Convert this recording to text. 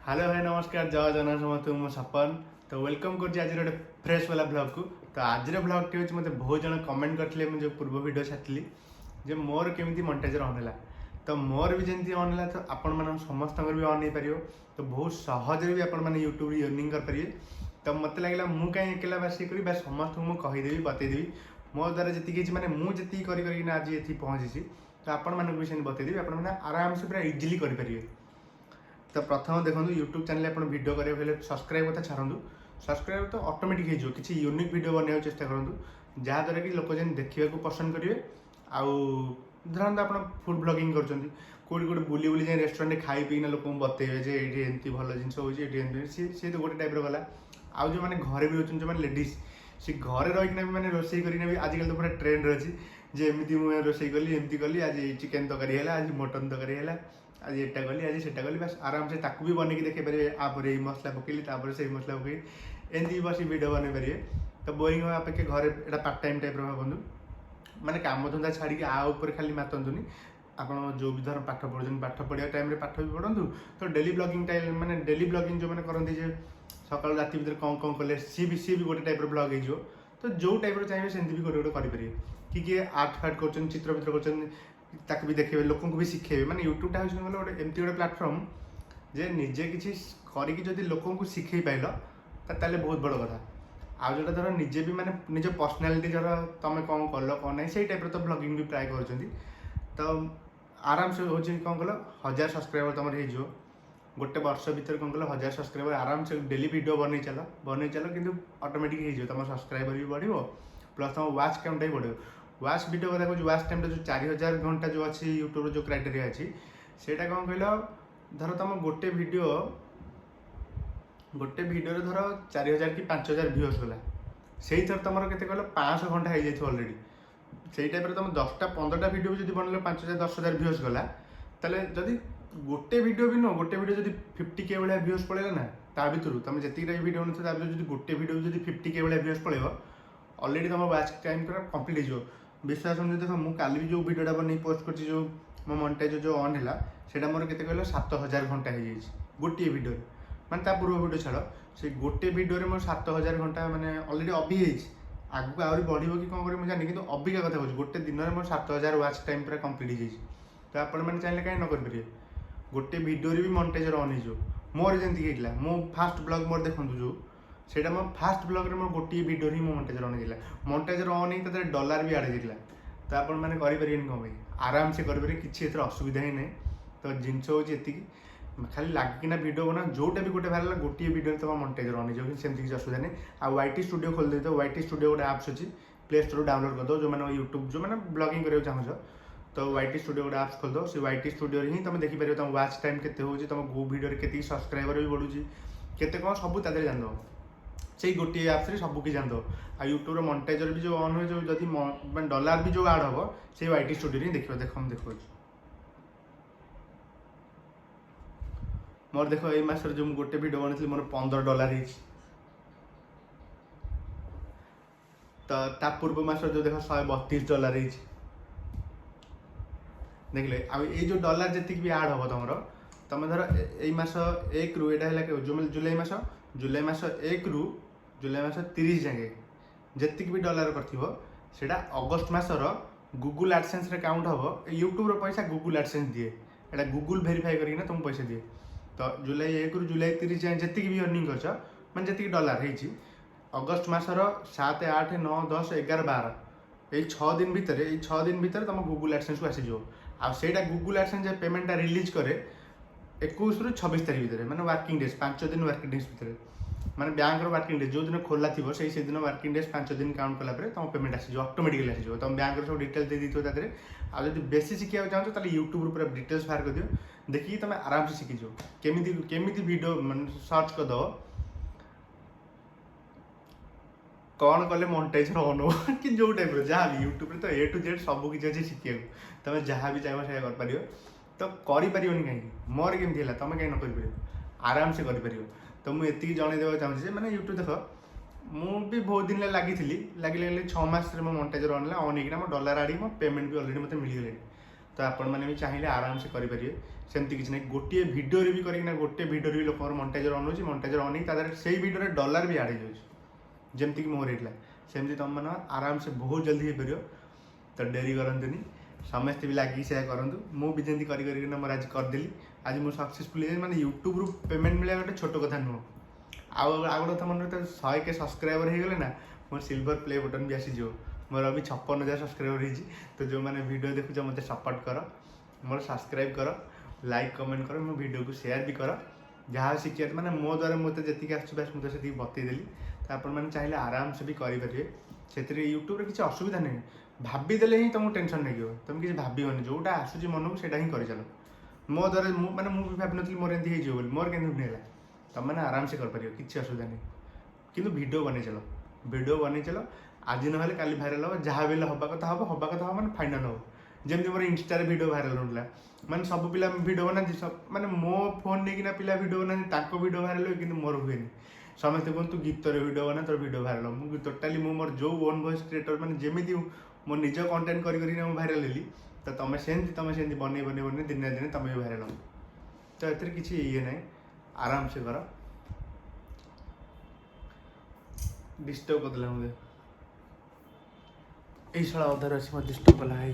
Hello भाई नमस्कार जय जगन्नाथ समस्त मो सपन तो वेलकम कर आज गोटे फ्रेश वाला ब्लॉग को तो आज ब्लॉग टी हूँ मत बहुत जन कमेंट करते मुझे पूर्व वीडियो छाड़ी जे मोर केमी मंटेजर ऑन है तो मोर भी जमी ऑन है तो आपण मान समस्त भी ऑन हो पार तो बहुत सहज भी आपण यूट्यूब अर्निंग करेंगे तो मत लगे मुझे कहीं अकेला बास करी समस्त मुझे कहीदेवी बतईदेवी मो द्वारा जी मैंने मुझे करना आज ये पहुँची तो आपण मानक भी बतईदेवी आप आराम से पूरा इजिली करेंगे। तो प्रथम देखो यूट्यूब चैनल आप वीडियो करेंगे सब्सक्राइब कथा छाड़ू सब्सक्राइब तो ऑटोमेटिक हो किसी यूनिक वीडियो बनवाई चेष्टा करूँ जहाँद्वारा कि लोक जन देखा पसंद करेंगे आउ धरते आप फूड ब्लॉगिंग कर कौट कौट बुली बुली जाए रेस्टोरेंट खाई पीना लोक बतेबे जे ये एमती भल जिन हो सी तो गोटे टाइप गला आउ जो मैंने घरे भी रोच जो लेडीज सी घरे रहीकिना भी मैंने रोषे करना भी आजकल तो पूरा ट्रेंड अच्छी जे एमती मुझे रोषे कली एमती कली आज चिकेन तकारी है आज मटन तकारी है आज एटा कली आज सेटा कली बस आराम से ताकू भी बनई देखे पारे आप मसला पकईली से मसला पकई एमती बस वीडियो बन पारे तो बोरिंग अपेक्षा घरे एटा पार्ट टाइम टाइप भावुँ माने काम धंदा छाड़ी आउपर खाली मातंतुनी आप जो भी धर पाठ पढ़ुन पाठ पढ़ा टाइम पाठ भी पढ़ु तो डेली ब्लॉगिंग टाइम माने डेली ब्लॉगिंग जो मैंने करती जे सकाल राति भर कौन कले सी भी गोटे टाइप ब्लॉग हो तो जो टाइप चाहिए सेमती भी गोटे गोटे करेंगे किए आर्ट फार्ट कर चित्र वित्र कर भी देखे लोक भी शिखेबे माने यूट्यूबटा हूँ गोटे एमती गोटे प्लाटफर्म जे निजे किसी करके लोक शिखे पाइल ताले बहुत बड़ कथा आज जोटा धर निजे भी माने निज पर्सनालीटी धर तुम कौन कल कौन ना से टाइप तो ब्लॉगिंग भी प्राय कर तो आराम से हूँ कौन कल 1000 सब्सक्राइबर तुम हो गोटे वर्ष भर कौन कल 1000 सब्सक्राइबर आराम से डेली वीडियो बन चल कि ऑटोमेटिक तुम सब्सक्राइबर भी बढ़ो प्लस तुम वाच काउंट भी बढ़ो वाच वीडियो कथा कहूँ वाच टाइम जो 4000 घंटा जो अच्छी यूट्यूब जो क्राइटेरिया अच्छी सेटा कौन कहल धर तुम गोटे वीडियो धर 4000 कि 5000 व्यूज गला से थर तुम के 500 घंटा हो जाए अलरेडी से टाइप तुम 10टा 15टा वीडियो भी बनल 5000 10,000 व्यूज गला ताले जदि गोटे वीडियो भी नुह गोटे वीडियो जब 50K भाया व्यूज पड़ेगा ना ता भर तुम जी वीडियो जो गोटे वीडियो जो 50K भाया व्यूज पड़े अलरेडी तुम वाच टाइम पूरा कंप्लीट हो विश्वास देख मुझे काली भी जो वीडियोटा बन पोस्ट कर जो मो मंटाइज जो ऑन है मोर के 7000 घंटा हो जाए गोटे वीडियो माने ता पूर्व वीडियो छाड़ से गोटे वीडियो मोर 7000 घंटा माने अलरेडी अभी आगू आहरी बढ़ो कि कौन कर जानी कि अबिका कथा कहूँ गोटे दिन में मोर 7000 वाच टाइम पूरा कंप्लीट हो तो आपने चाहिए कहीं न करेंगे गोटे वीडियो भी मंटाइजर ऑन हो मोर जमी होता मो फास्ट ब्लॉग मोर देखूँ जो सेटा मो फास्ट ब्लॉग रे मोर गोटे वीडियो ही मो मंटाइजर ऑन होता मंटाइजर ऑन ही डॉलर भी आड़े होता तो आप करेंगे कौन भाई आराम से करेंगे किसी असुविधा ही नहीं तो जिनस हूँ ये खाली लगिना वीडियो बना जोटा भी गोटे बाहर गोटे वीडियो तुम मंटाइजर ऑन हो सेमती किसी असुविधा नहीं आ YT स्टूडियो खोल दे YT स्टूडियो गोटे आप्स अच्छी प्ले स्टोर डाउनलोड कर दो जो मैंने यूट्यूब जो मैंने ब्लॉगिंग करने चाहो तो YT स्टूडियो गोटे आप्स खोल दो से YT स्टूडियो ही तुम देखिपार तुम वाच टाइम केते होची तुम गो वीडियो के सब्सक्राइबर भी बढ़ुची केते कौन सब तादे जान दो से गोटे आप्स सब कि जान दो आ यूट्यूब मंटाइजर भी जो ऑन हुए जो जब डॉलर भी जो आड हम से YT स्टूडियो ही देखो देखो मोर देखो ये मास जो गोटे वीडियो बनती मोर $15 तो ता पूर्व मास जो देख $132 देखिले ये जो डॉलर जी भी आड हम तुम धर यस 1 रु यहाँ जो जुलाई मास 1 रु जुलाई मास 30 जाए जी भी डॉलर कर अगस्ट मासर गूगल एडसेंस रे काउंट हम यूट्यूब पैसा गूगल एडसेंस दिए एटा गूगल वेरीफाई करना तुमको पैसा दिए तो जुलाई 1 रु जुलाई 30 जाए जी भी अर्निंग कर मैंने जी डॉलर है अगस्ट मासर 7 8 9 10 11 12 यही 6 दिन भितर तुम गूगल एडसेंस को आसीज आईटा गूगल एडसेंस पेमेंटा रिलीज करे 21 रु 26 तारीख भितर मैंने वर्किंग डेज 5 दिन वर्किंग डेज भितर मैंने बैंक वर्किंग डेज जो दिन खोला थी से दिन वर्किंग डेज 5 दिन काउंट कला तुम पेमेंट आसीज ऑटोमेटिकली आसीज तुम बैंक सब डिटेल्स दे दी तादे आदि बेसी शिखा चाहो तो यूट्यूब पूरा डिटेल्स बाहर कर दियो देखिए तुम आराम से शिखीज केमी वीडियो सर्च करदे कौन कले मंटाइजर ऑन हो कि जो टाइप जहाँ भी यूट्यूब तो A to Z सब किसी अच्छे शिखा तुम जहाँ भी चाहिए से कर तो करें कहीं मोर केमती है तुम कहीं न कर आराम से कर तो मुझे जनईदेवा चाहूँगी मैंने यूट्यूब देख मुझे बहुत दिन लगी लगे 6 मास मो मंटाइजर ऑन होना मो डॉलर आड़ी मो पेमेंट भी अलरेडी मतलब मिलगले तो आपण मैंने भी चाहिए आराम से करेंगे सेमती किसी ना गोटे भिडियो भी करना गोटे भिडियो भी लोक मंटाइजर अन हो मंटाइजर अन से भिडियो डॉलर भी आड़ हो जमती कि मोर होता सेमती तुम मैंने आराम से बहुत जल्दी हो पार तो डेरी करनी समस्ते भी लगे से करूँ मुझे जमी कर मोर आज करदेली आज मुझे सक्सेसफुल मैंने यूट्यूब रू पेमेंट मिले गोटे छोट कथा नुह आउ गोटे कथा मन रखता 100 के सब्सक्राइबर हो गले ना मोर सिल्वर प्ले बटन भी आसीज मोर अभी 56,000 सब्सक्राइबर होती तो जो मैंने वीडियो देखुच मत सपोर्ट कर मोर सब्सक्राइब कर लाइक कमेंट कर मो वीडियो को शेयर भी कर जहाँ शिखिया मैंने मो द्वारा मत जी आस मुझे से बतईदेली तो आप चाहिए आराम से भी करेंगे से यूट्यूब किसी असुविधा नहीं भावीदे ही तुमको टेंशन नहीं तुम किसी भावन जोटा आसूँ मन को ସେଇଟା ହିଁ କରିचाल मो द्वारा मैंने मुझे भाव नी मोर एमती हो मोर के तुम मैंने आराम से कर किसी असुविधा नहीं कि वीडियो बन चलो आज ना काली भाइराल हम जहाँ भी हवा कथा हम मैंने फाइनाल हो जमी मोर इंस्टार वीडियो भाइराल होता मैंने सब पिला वीडियो बनाती मैंने मो फोन नहीं पिला वीडियो बनाती वीडियो भाइराल हुए कि मोर हुए समस्ते कहते तू गीत वीडियो बना तोर वीडियो भाइराल मुझे टोटाली मोर जो ओन वॉइस क्रिएटर मैंने जमी मो निज कंटेंट कर भाइराल हेली तो तुम से बन दिन दिन तुम भी भाइराल हो तो ये किसी ये ना आराम से कर डिस्टर्ब करदेला मुझे ये शाला अधार अच्छी डिस्टर्ब कला है।